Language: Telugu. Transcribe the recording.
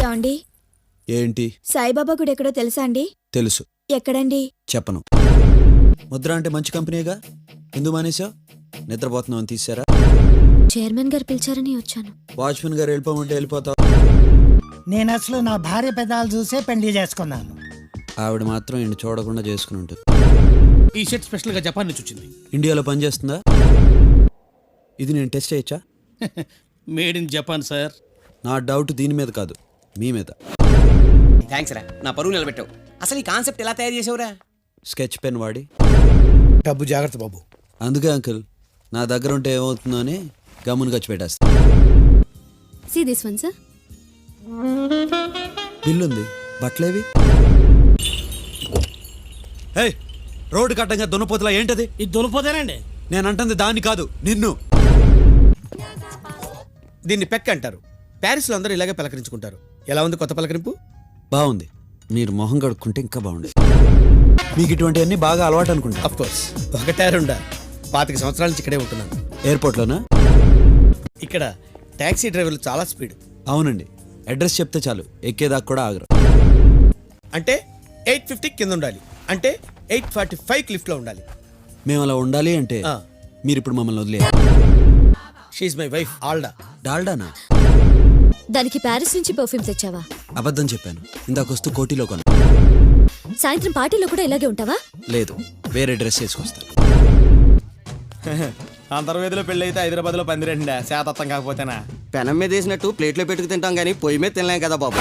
యాండి ఏంటి? సాయిబాబా గుడి ఎక్కడో తెలుసా అండి? తెలుసు. ఎక్కడండి? చెప్పను. ముద్ర అంటే మంచి కంపెనీగా, ఎందుకు మానేశావు? నిద్రపోతున్నావు అని తీసారా? చైర్మన్ గారు పిలిచారని వచ్చాను. వాచ్మెన్ గారు వెళ్ళిపోమంటే వెళ్ళిపోతావు. నేను అసలు నా భార్య పెదాలు చూసే పెళ్లి చేసుకున్నాను. ఆవిడ మాత్రం ఇంటి చూడకుండా చేసుకుని ఉంటుంది. ఈ షర్ట్ స్పెషల్ గా జపాన్ నుంచి వచ్చింది. ఇండియాలో పనిచేస్తుందా? ఇది నేను టెస్ట్ చేయొచ్చా? Made in Japan sir. నా డౌట్ దీని మీద కాదు, మీ మీద. థ్యాంక్స్ రా, నా పరువు నిలబెట్టావు. అసలు ఈ కాన్సెప్ట్ ఎలా తయారు చేసావురా? స్కెచ్ పెన్ వాడి. డబ్బు జాగ్రత్త బాబు. అందుకే అంకుల్, నా దగ్గర ఉంటే ఏమవుతుందో అని గమ్మును ఖర్చు పెట్టేస్తా. See this one, sir. Bill ఉంది, బట్టలేవి? హే, రోడ్డు కట్టంగా దున్నపోతులా ఏంటది? ఇది దొరికిపోతేనండి. నేను అంటుంది దాన్ని కాదు, నిన్ను. దీన్ని పెక్ అంటారు. ప్యారిస్ లో అందరూ ఇలాగే పలకరించుకుంటారు. ఎలా ఉంది కొత్త పలకరింపు? బాగుంది. మీరు మొహం కడుక్కుంటే ఇంకా బాగుండేది. మీకు ఇటువంటివన్నీ బాగా అలవాటు అనుకుంటా. అఫ్ కోర్స్, ఒకటే రెండా 25 సంవత్సరాల నుంచి ఇక్కడే ఉంటున్నాను. ఎయిర్పోర్ట్లోనా? ఇక్కడ టాక్సీ డ్రైవర్లు చాలా స్పీడ్. అవునండి, అడ్రస్ చెప్తే చాలు, ఎక్కేదాకా కూడా ఆగరు. అంటే 850 కింద ఉండాలి, అంటే 845 లిఫ్ట్ లో ఉండాలి. మేము అలా ఉండాలి అంటే మీరు ఇప్పుడు మమ్మల్ని వదిలే. She my wife ఆల్డా. డాల్డానా? దానికి ప్యారిస్ నుంచి పర్ఫ్యూమ్ తెచ్చావా? అబద్ధం చెప్పాను. ఇందాకొస్తూ కోటిలో కొను. సాయంత్రం పార్టీలో కూడా ఇలాగే ఉంటావా? లేదు, వేరే డ్రెస్ వేసుకొస్తాను. అంతర్వేదిలో పెళ్లి అయితే హైదరాబాద్ లో 12 శాతత్వం కాకపోతేనా? పెనం మీద వేసినట్టు ప్లేట్లో పెట్టుకు తింటాం కానీ పొయ్యి మీద తినలేం కదా బాబు.